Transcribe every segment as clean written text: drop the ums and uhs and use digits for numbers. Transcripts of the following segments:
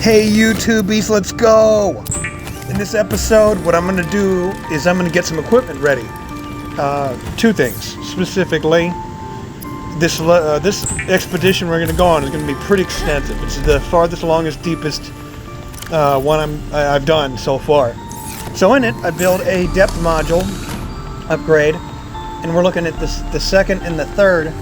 Hey YouTubies, let's go! In this episode, what I'm going to do is I'm going to get some equipment ready. Two things, specifically. This expedition we're going to go on is going to be pretty extensive. It's the farthest, longest, deepest one I've done so far. So in it, I built a depth module upgrade, and we're looking at the second and the third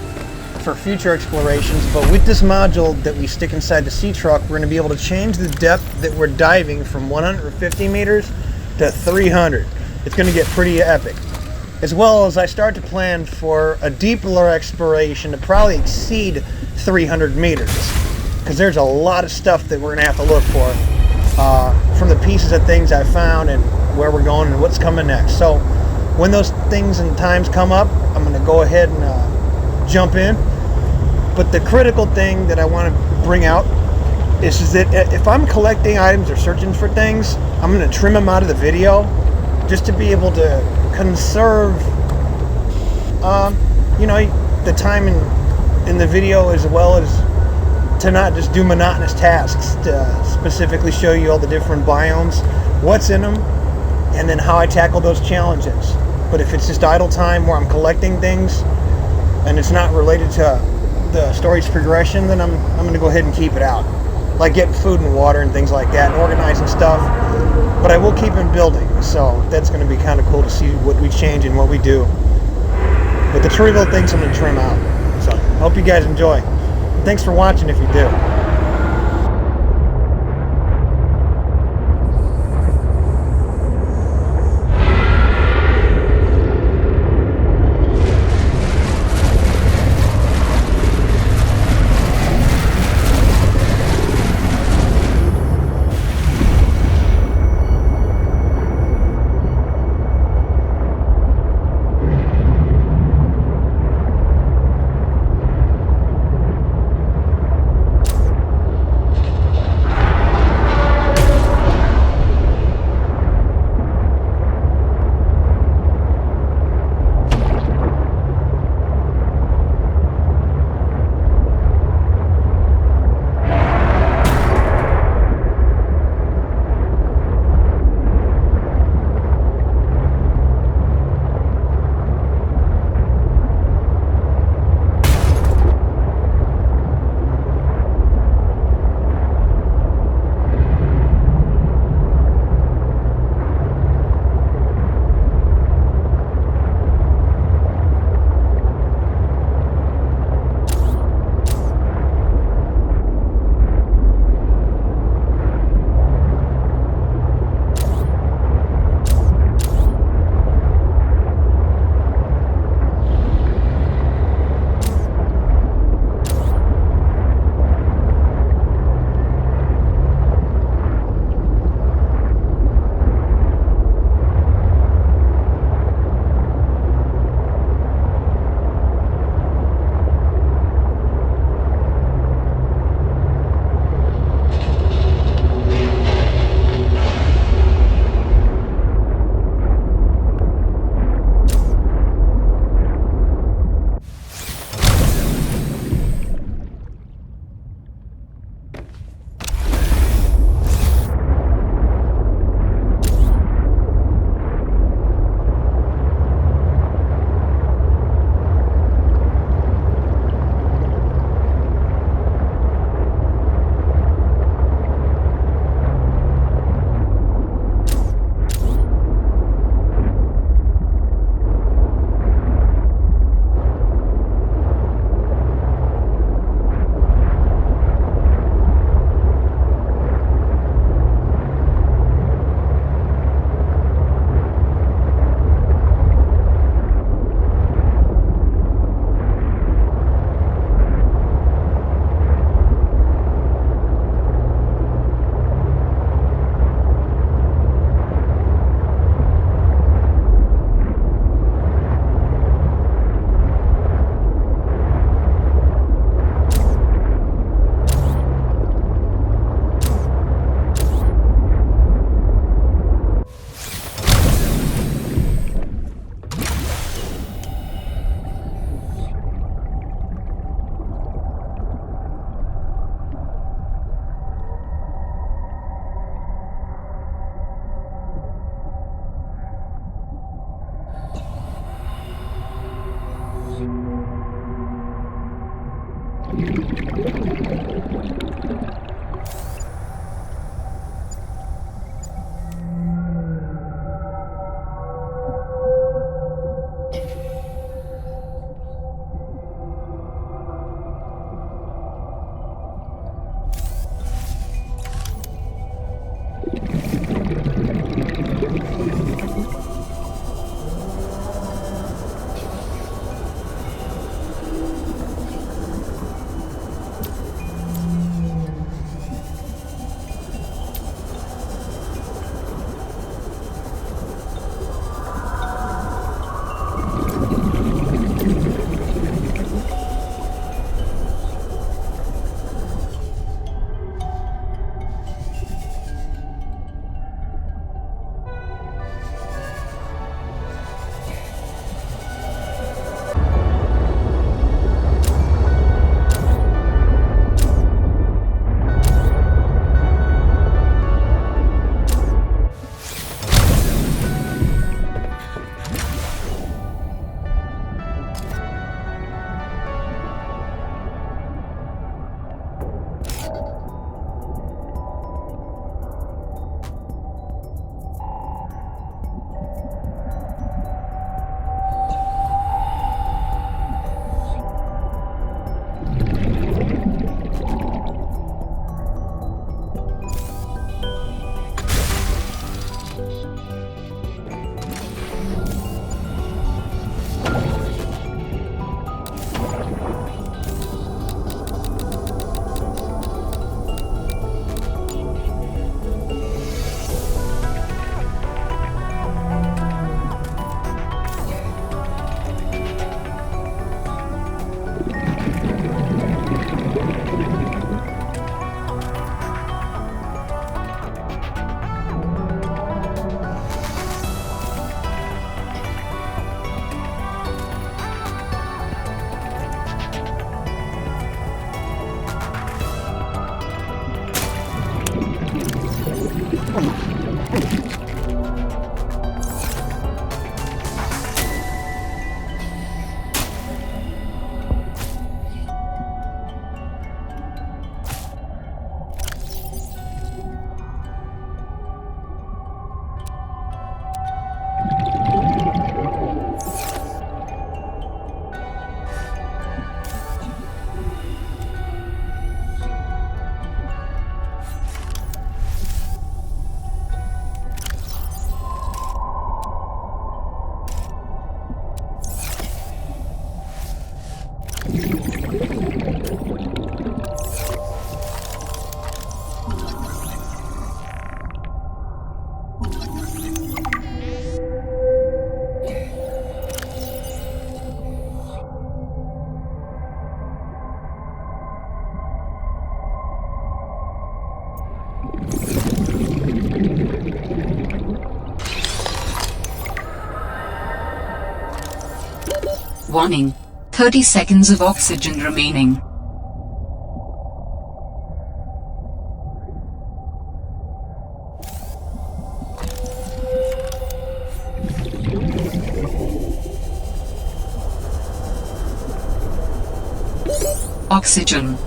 for future explorations. But with this module that we stick inside the sea truck, we're going to be able to change the depth that we're diving from 150 meters to 300. It's going to get pretty epic. As well as I start to plan for a deeper exploration to probably exceed 300 meters. Because there's a lot of stuff that we're going to have to look for from the pieces of things I found and where we're going and what's coming next. So when those things and times come up, I'm going to go ahead and jump in. But the critical thing that I want to bring out is that if I'm collecting items or searching for things, I'm going to trim them out of the video just to be able to conserve the time in the video, as well as to not just do monotonous tasks, to specifically show you all the different biomes, what's in them, and then how I tackle those challenges. But if it's just idle time where I'm collecting things and it's not related to the story's progression, then I'm going to go ahead and keep it out. Like getting food and water and things like that, and organizing stuff. But I will keep it building, so that's going to be kind of cool to see what we change and what we do. But the trivial things I'm going to trim out. So, hope you guys enjoy. Thanks for watching if you do. Warning, 30 seconds of oxygen remaining. Oxygen.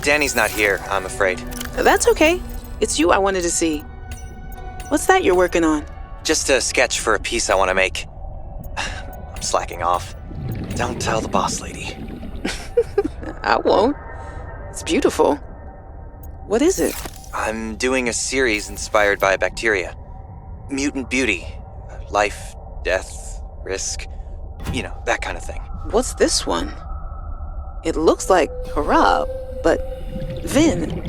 Danny's not here, I'm afraid. That's okay. It's you I wanted to see. What's that you're working on? Just a sketch for a piece I want to make. I'm slacking off. Don't tell the boss lady. I won't. It's beautiful. What is it? I'm doing a series inspired by bacteria. Mutant beauty. Life, death, risk. You know, that kind of thing. What's this one? It looks like Harab, but Vin,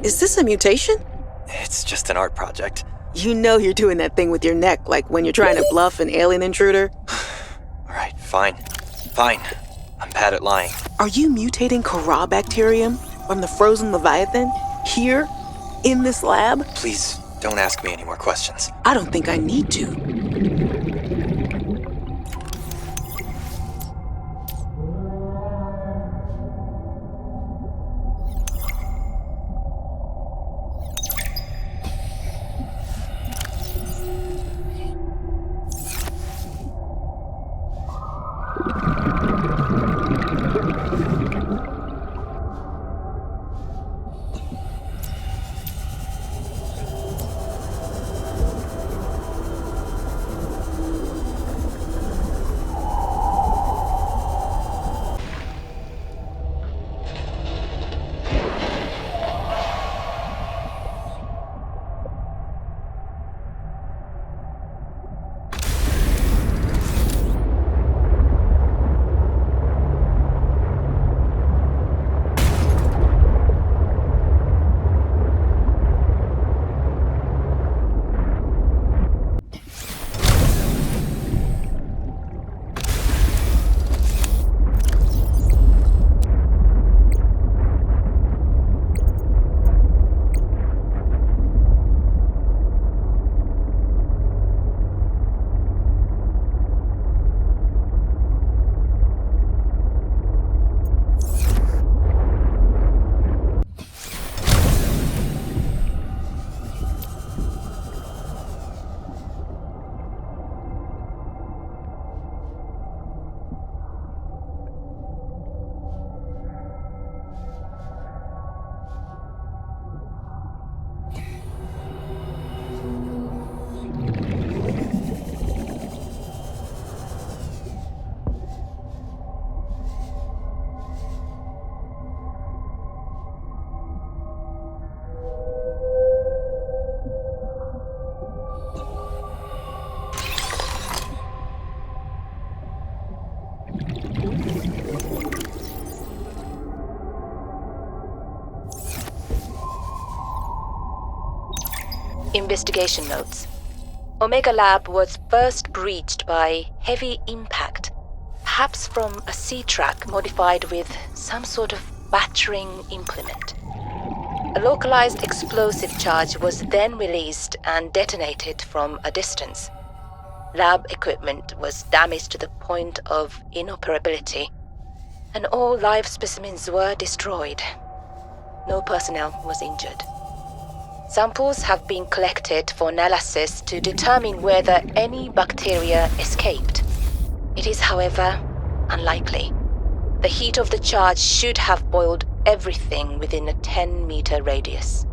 is this a mutation? It's just an art project. You know you're doing that thing with your neck, like when you're trying to bluff an alien intruder. Alright, fine. Fine. I'm bad at lying. Are you mutating Corabacterium from the frozen Leviathan? Here? In this lab? Please, don't ask me any more questions. I don't think I need to. Investigation notes. Omega Lab was first breached by heavy impact, perhaps from a sea truck modified with some sort of battering implement. A localized explosive charge was then released and detonated from a distance. Lab equipment was damaged to the point of inoperability, and all live specimens were destroyed. No personnel was injured. Samples have been collected for analysis to determine whether any bacteria escaped. It is, however, unlikely. The heat of the charge should have boiled everything within a 10-meter radius.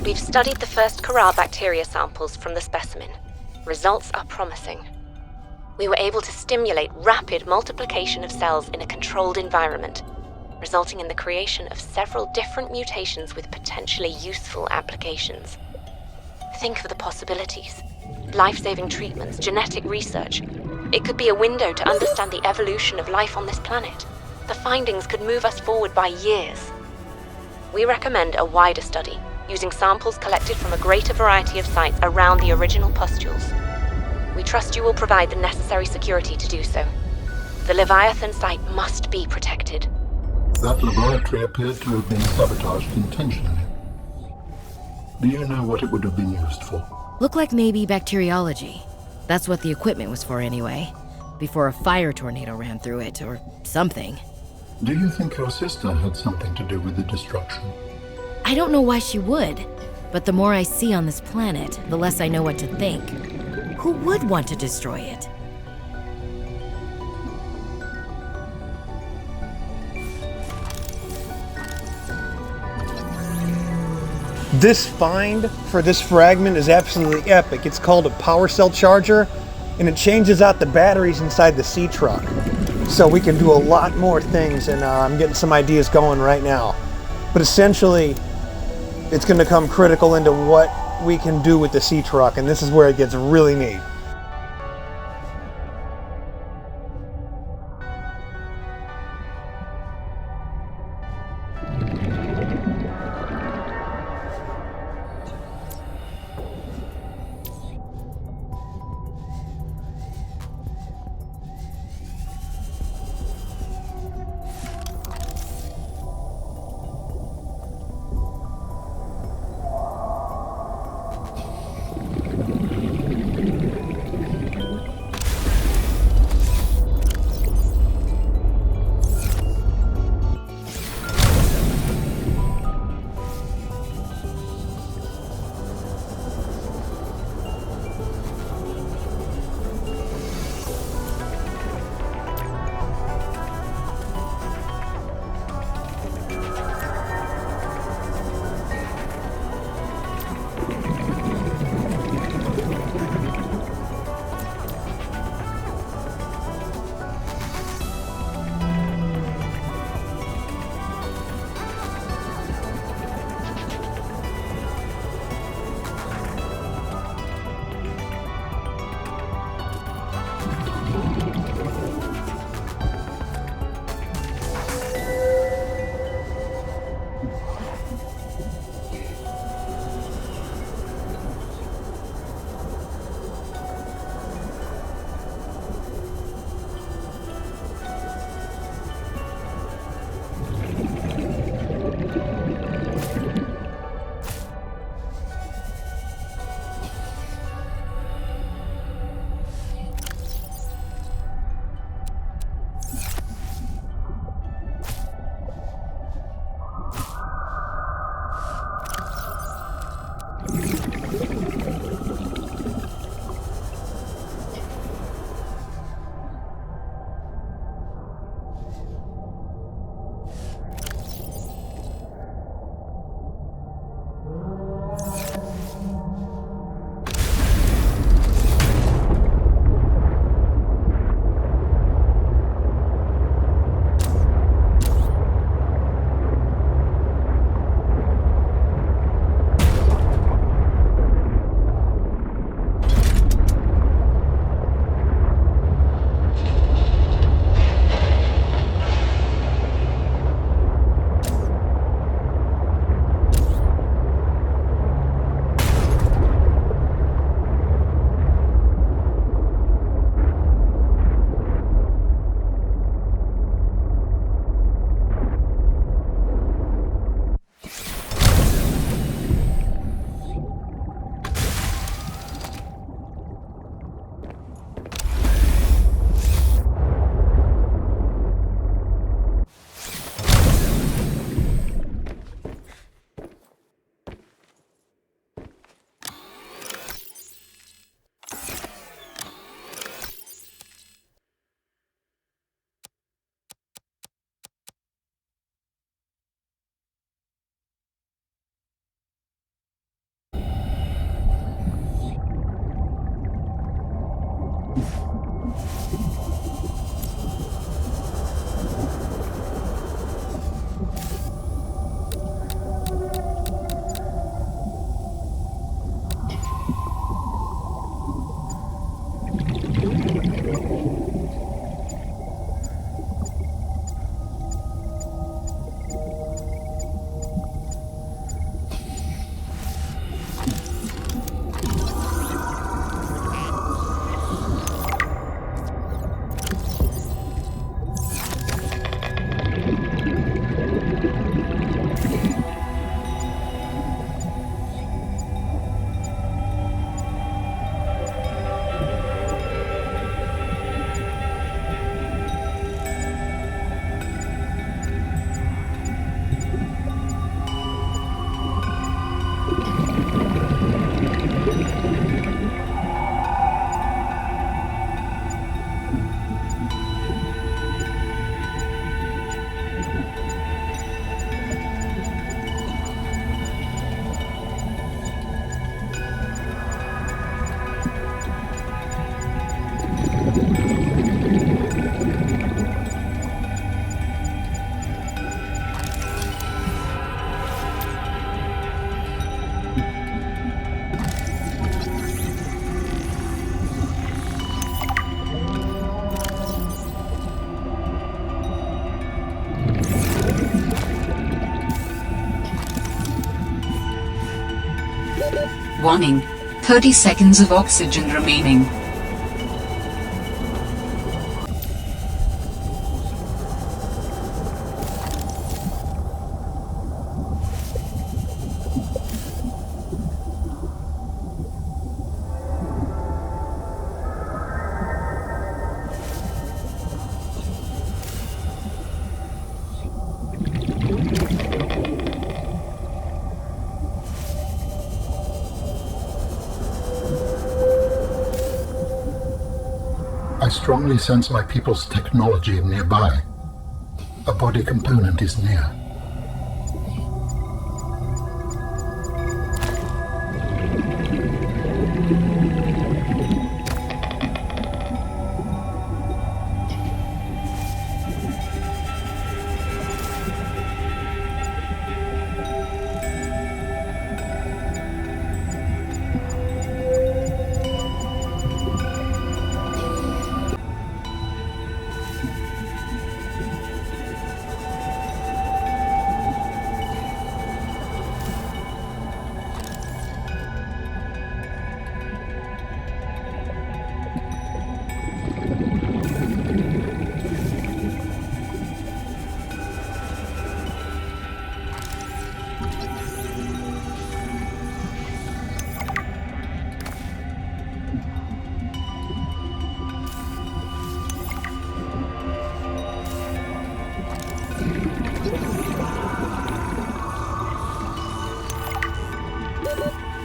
We've studied the first Corral bacteria samples from the specimen. Results are promising. We were able to stimulate rapid multiplication of cells in a controlled environment, resulting in the creation of several different mutations with potentially useful applications. Think of the possibilities. Life-saving treatments, genetic research. It could be a window to understand the evolution of life on this planet. The findings could move us forward by years. We recommend a wider study, using samples collected from a greater variety of sites around the original pustules. We trust you will provide the necessary security to do so. The Leviathan site must be protected. That laboratory appeared to have been sabotaged intentionally. Do you know what it would have been used for? Looked like maybe bacteriology. That's what the equipment was for anyway. Before a fire tornado ran through it, or something. Do you think your sister had something to do with the destruction? I don't know why she would, but the more I see on this planet, the less I know what to think. Who would want to destroy it? This find for this fragment is absolutely epic. It's called a power cell charger, and it changes out the batteries inside the sea truck. So we can do a lot more things, and I'm getting some ideas going right now. But essentially, it's going to come critical into what we can do with the sea truck, and this is where it gets really neat. Warning, 30 seconds of oxygen remaining. I strongly sense my people's technology nearby. A body component is near.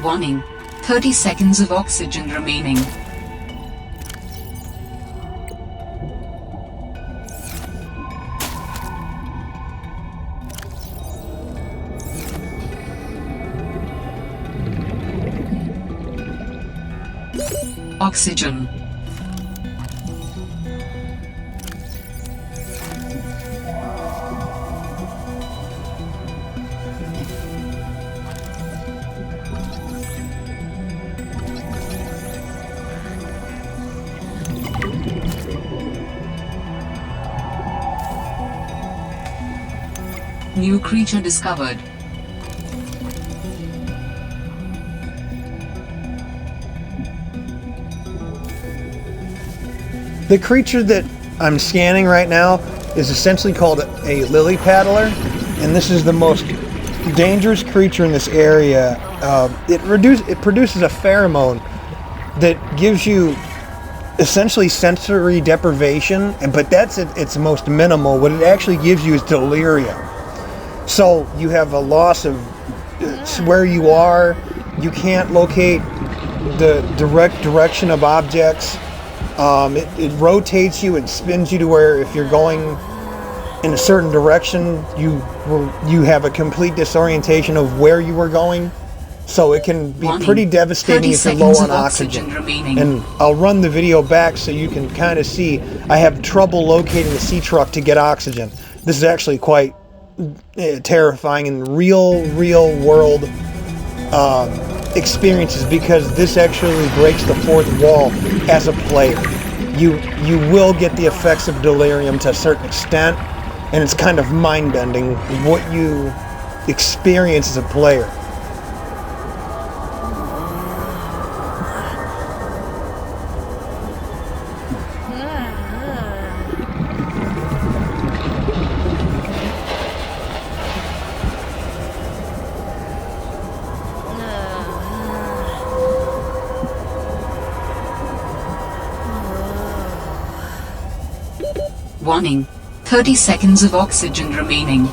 Warning. 30 seconds of oxygen remaining. Oxygen. New creature discovered. The creature that I'm scanning right now is essentially called a lily paddler, and this is the most dangerous creature in this area. It produces a pheromone that gives you essentially sensory deprivation, but that's its most minimal. What it actually gives you is delirium. So you have a loss of where you are. You can't locate the direct direction of objects. It rotates you and spins you to where if you're going in a certain direction, you have a complete disorientation of where you were going. So it can be pretty devastating if you're low on oxygen. And I'll run the video back so you can kind of see. I have trouble locating the sea truck to get oxygen. This is actually quite terrifying and real world experiences, because this actually breaks the fourth wall as a player. You will get the effects of delirium to a certain extent, and it's kind of mind-bending what you experience as a player. Warning. 30 seconds of oxygen remaining.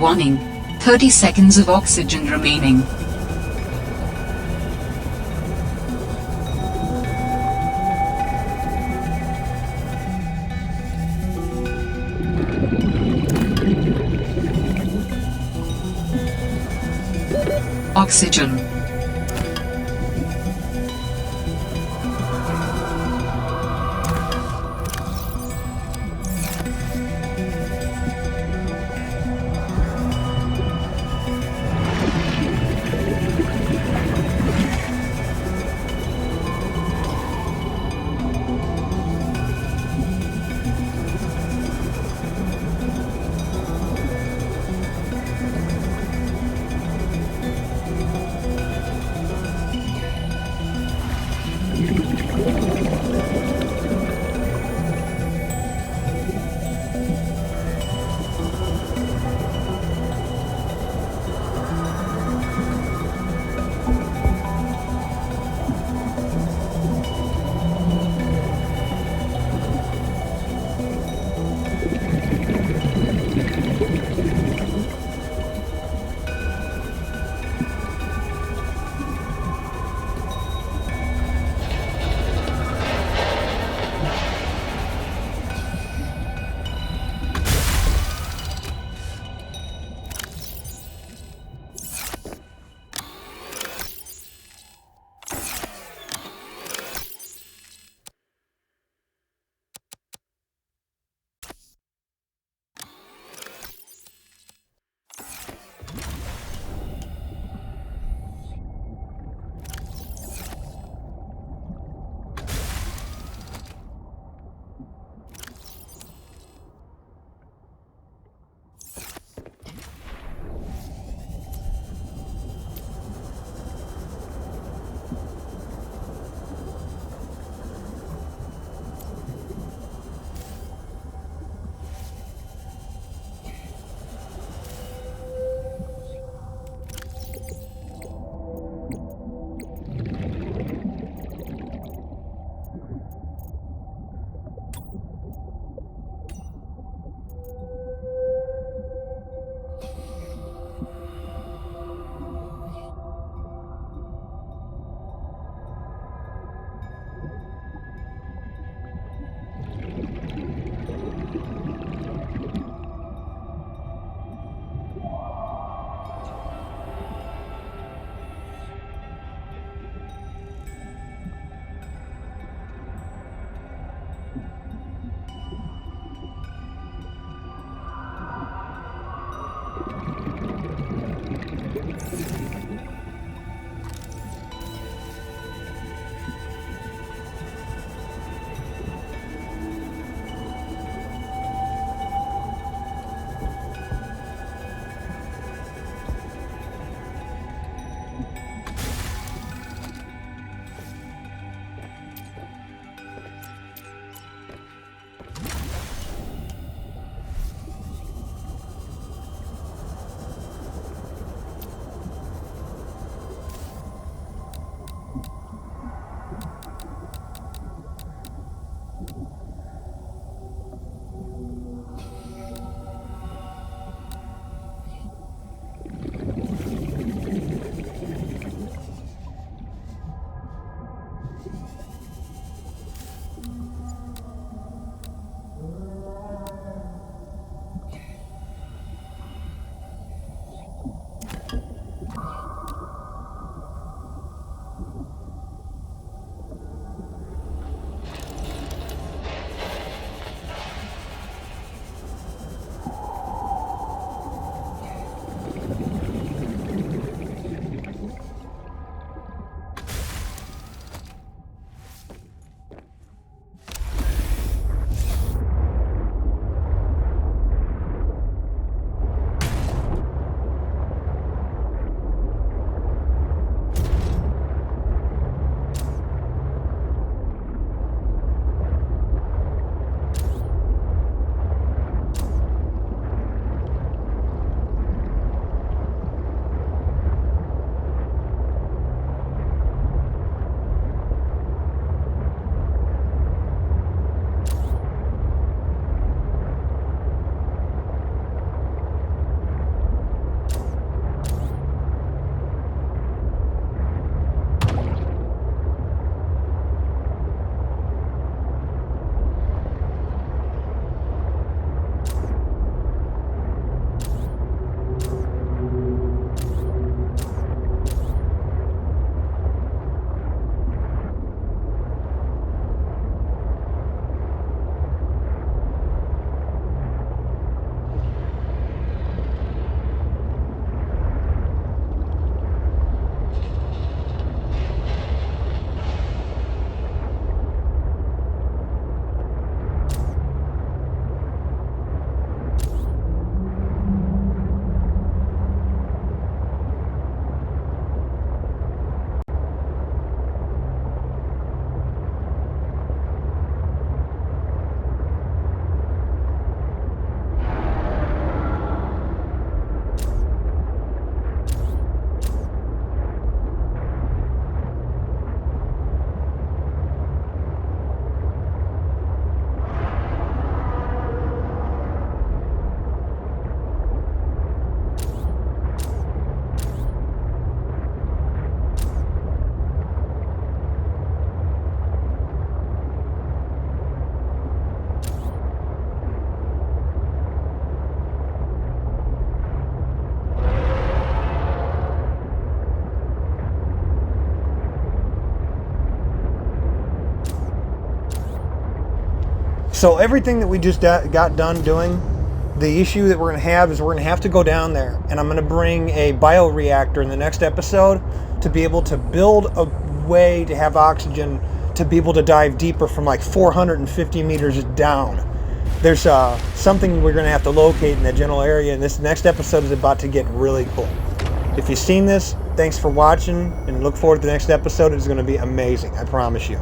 Warning. 30 seconds of oxygen remaining. Oxygen. So everything that we just got done doing, the issue that we're going to have is we're going to have to go down there, and I'm going to bring a bioreactor in the next episode to be able to build a way to have oxygen to be able to dive deeper from like 450 meters down. There's something we're going to have to locate in that general area, and this next episode is about to get really cool. If you've seen this, thanks for watching, and look forward to the next episode. It's going to be amazing, I promise you.